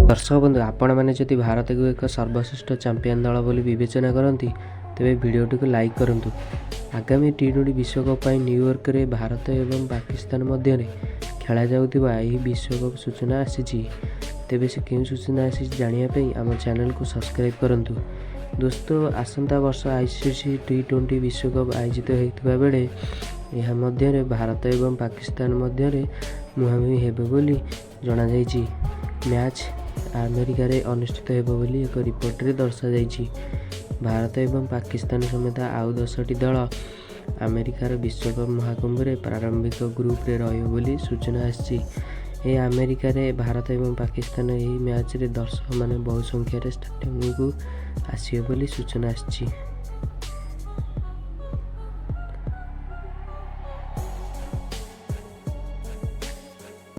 दर्शक बंधु आपण मैंने जदि भारत को एक सर्वश्रेष्ठ चैंपियन दल बोली विवेचना करती तेरे भिडटी को लाइक करूँ। आगामी T20 विश्वकप न्यूयॉर्क रे भारत एवं पाकिस्तान मध्य खेला जाउथिबा एही विश्वकप सूचना आसी तेबे से क्यों सूचना आसी जानिया आम चैनल को सब्सक्राइब करूँ। दोस्तों आसंता वर्ष ICC T20 विश्वकप आयोजित होता बेले यह मध्य भारत एवं पाकिस्तान मध्य मुहांमुही हेबे बोली जना जाइछि। मैच अमेरिका रे अनुष्ठित हेबो बोली एक रिपोर्ट रे दर्शा जाइछि। भारत एवं पाकिस्तान समेत आउ 10टी दल अमेरिकार विश्वकप महाकुंभ रे प्रारंभिक ग्रुप रे रहियो बोली सूचना आछि। ए अमेरिका रे भारत एवं पाकिस्तान एही मैच रे दर्शक माने बहु संख्या रे स्टेडियम को आसियो बोली सूचना आछि।